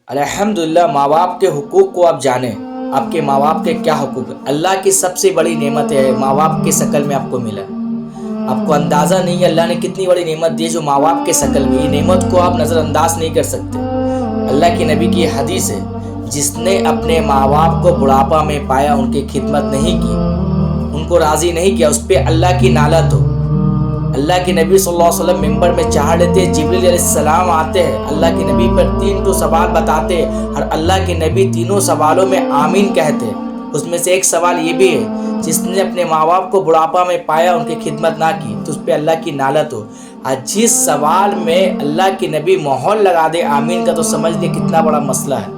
الحمدللہ ماں باپ کے حقوق کو آپ جانیں. آپ کے ماں باپ کے کیا حقوق ہیں. اللہ کی سب سے بڑی نعمت ہے ماں باپ کے شکل میں آپ کو ملا. آپ کو اندازہ نہیں ہے اللہ نے کتنی بڑی نعمت دی ہے جو ماں باپ کے شکل میں. یہ نعمت کو آپ نظر انداز نہیں کر سکتے. اللہ کے نبی کی حدیث ہے، جس نے اپنے ماں باپ کو بڑھاپا میں پایا ان کی خدمت نہیں کی، ان کو راضی نہیں کیا، اس پہ اللہ کی نالت ہو. اللہ کے نبی صلی اللہ علیہ وسلم ممبر میں چڑھ لیتے، جبریل علیہ السلام آتے ہیں، اللہ کے نبی پر 3 سوال بتاتے اور اللہ کے نبی تینوں سوالوں میں آمین کہتے. اس میں سے ایک سوال یہ بھی ہے، جس نے اپنے ماں باپ کو بڑھاپا میں پایا ان کی خدمت نہ کی تو اس پہ اللہ کی نالت ہو. اور جس سوال میں اللہ کے نبی مہر لگا دے آمین کا، تو سمجھ لے کتنا بڑا مسئلہ ہے.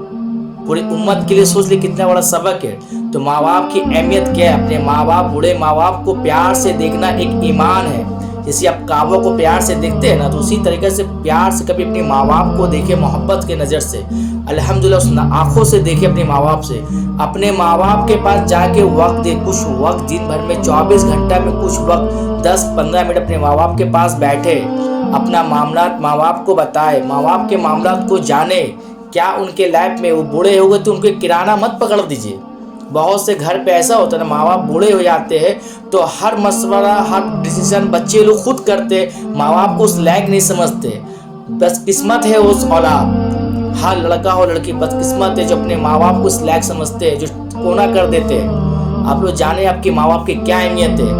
پوری امت کے لیے سوچ لے کتنا بڑا سبق ہے. تو ماں باپ کی اہمیت کیا ہے. اپنے ماں باپ، بوڑھے ماں باپ کو پیار سے دیکھنا ایک ایمان ہے. جیسے آپ کعبہ کو پیار سے دیکھتے ہیں نا، تو اسی طریقے سے پیار سے کبھی اپنے ماں باپ کو دیکھے، محبت کے نظر سے. الحمدللہ اس آنکھوں سے دیکھے اپنے ماں باپ سے. اپنے ماں باپ کے پاس جا کے وقت دے، کچھ وقت دن بھر میں 24 گھنٹہ میں کچھ وقت 10-15 منٹ اپنے ماں باپ کے پاس بیٹھے، اپنا معاملات ماں باپ کو بتائے، ماں باپ کے معاملات کو جانے. کیا ان کے لائف میں وہ بوڑھے ہو گئے تو ان کے کرانہ مت پکڑ دیجیے. بہت سے گھر پہ ایسا ہوتا ہے نا، ماں باپ بوڑھے ہو جاتے ہیں تو ہر مشورہ، ہر ڈیسیزن بچے لوگ خود کرتے، ماں باپ کو اس لائق نہیں سمجھتے. بس قسمت ہے اس اولاد، ہر لڑکا ہو لڑکی بس قسمت ہے جو اپنے ماں باپ کو اس لائق سمجھتے ہیں، جو کونا کر دیتے. آپ لوگ جانیں آپ کے ماں باپ کی کیا اہمیت ہے.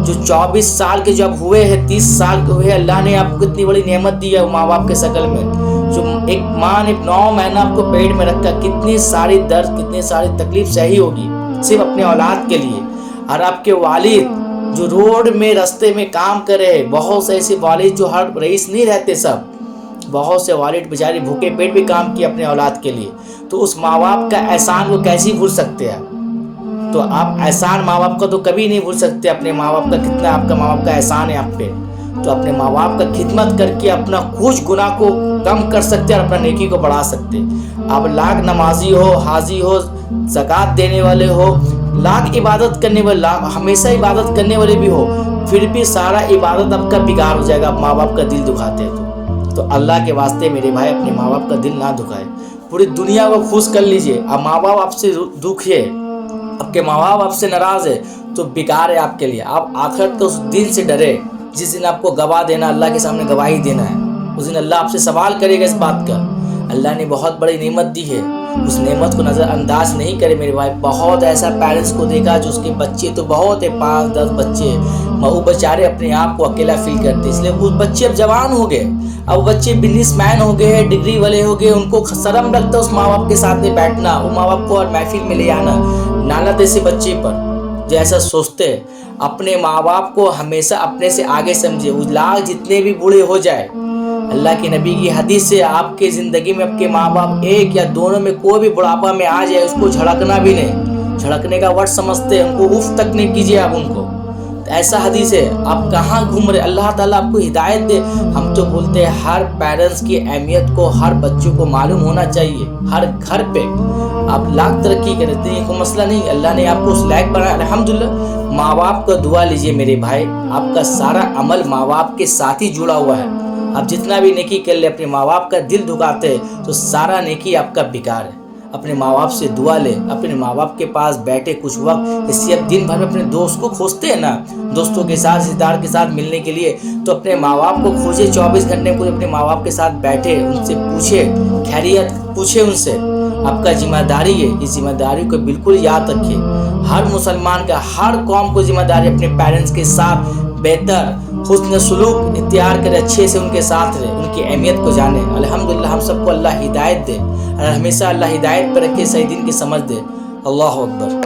جو 24 سال کے جب ہوئے ہیں، 30 سال کے ہوئے، اللہ نے آپ کو کتنی بڑی نعمت دی ہے ماں باپ کے شکل میں. جو ایک ماں نے 9 مہینہ آپ کو پیٹ میں رکھا، کتنی ساری درد، کتنی ساری تکلیف سہی ہوگی صرف اپنے اولاد کے لیے. اور آپ کے والد جو روڈ میں رستے میں کام کر رہے ہیں، بہت سے ایسے والد جو ہر رئیس نہیں رہتے، سب بہت سے والد بیچارے بھوکے پیٹ بھی کام کیے اپنے اولاد کے لیے. تو اس ماں باپ کا احسان کو کیسے بھول سکتے ہیں. تو آپ احسان ماں باپ کا تو کبھی نہیں بھول سکتے. اپنے ماں باپ کا کتنا آپ کا ماں باپ کا احسان ہے آپ پہ. تو اپنے ماں باپ کا خدمت کر کے اپنا کچھ گناہ کو کم کر سکتے اور اپنا نیکی کو بڑھا سکتے. آپ لاکھ نمازی ہو، حاجی ہو، زکوٰۃ دینے والے ہو، لاکھ عبادت کرنے والے، ہمیشہ عبادت کرنے والے بھی ہو، پھر بھی سارا عبادت آپ کا بیکار ہو جائے گا. آپ ماں باپ کا دل دکھاتے ہیں تو اللہ کے واسطے میرے بھائی اپنے ماں باپ کا دل نہ دکھائے. پوری دنیا کو خوش کر لیجئے. اب ماں باپ آپ سے دکھی ہے، آپ کے ماں باپ آپ سے ناراض ہے تو بیکار ہے آپ کے لیے. آپ آخرت تو اس دن سے ڈرے جس دن آپ کو گواہ دینا، اللہ کے سامنے گواہی دینا ہے. اس دن اللہ آپ سے سوال کرے گا اس بات کا. اللہ نے بہت بڑی نعمت دی ہے، اس نعمت کو نظر انداز نہیں کرے میرے بھائی. بہت ایسا پیرنٹس کو دیکھا جو اس کے بچے تو بہت ہے، 5-10 بچے، وہ بیچارے اپنے آپ کو اکیلا فیل کرتے. اس لیے وہ بچے اب جوان ہو گئے، اب بچے بزنس مین ہو گئے، ڈگری والے ہو گئے. ان کو شرم لگتا ہے اس ماں باپ کے ساتھ میں بیٹھنا، وہ ماں باپ کو اور محفل میں لے آنا. نالت ایسے بچے پر جو ایسا سوچتے ہیں. اپنے ماں باپ کو ہمیشہ اپنے سے آگے سمجھے. وہ لاکھ جتنے بھی بوڑھے ہو جائے، اللہ کے نبی کی حدیث سے آپ کے زندگی میں آپ کے ماں باپ ایک یا دونوں میں کوئی بھی بڑھاپا میں آ جائے، اس کو جھڑکنا بھی نہیں. جھڑکنے کا ورڈ سمجھتے ہیں، ان کو اف تک نہیں کیجیے آپ ان کو. ایسا حدیث ہے. آپ کہاں گھوم رہے، اللہ تعالیٰ آپ کو ہدایت دے. ہم تو بولتے ہیں ہر پیرنٹس کی اہمیت کو ہر بچوں کو معلوم ہونا چاہیے. ہر گھر پہ آپ لاکھ ترقی کرتے ہیں، کوئی مسئلہ نہیں. اللہ نے آپ کو اس لائق بنایا الحمدللہ. ماں باپ کا دعا لیجئے میرے بھائی. آپ کا سارا عمل ماں باپ کے ساتھ ہی جڑا ہوا ہے. آپ جتنا بھی نیکی کر لے، اپنے ماں باپ کا دل دکھاتے تو سارا نیکی آپ کا بیکار ہے. اپنے ماں باپ سے دعا لے، اپنے ماں باپ کے پاس بیٹھے کچھ وقت. اس لیے اب دن بھر میں اپنے دوست کو کھوجتے ہیں نا، دوستوں کے ساتھ، رشتے دار کے ساتھ ملنے کے لیے، تو اپنے ماں باپ کو کھوجے. 24 گھنٹے میں اپنے ماں باپ کے ساتھ بیٹھے، ان سے پوچھے خیریت، پوچھے ان سے. آپ کا ذمہ داری ہے، اس ذمہ داری کو بالکل یاد رکھیے. ہر مسلمان کا، ہر قوم کو ذمہ داری اپنے پیرنٹس کے ساتھ بہتر حسن سلوک اختیار کرے، اچھے سے ان کے ساتھ رہے، ان کی اہمیت کو جانے. الحمدللہ ہم سب کو اللہ ہدایت دے اور ہمیشہ اللہ ہدایت پر رکھے، صحیح دین کی سمجھ دے. اللہ اکبر.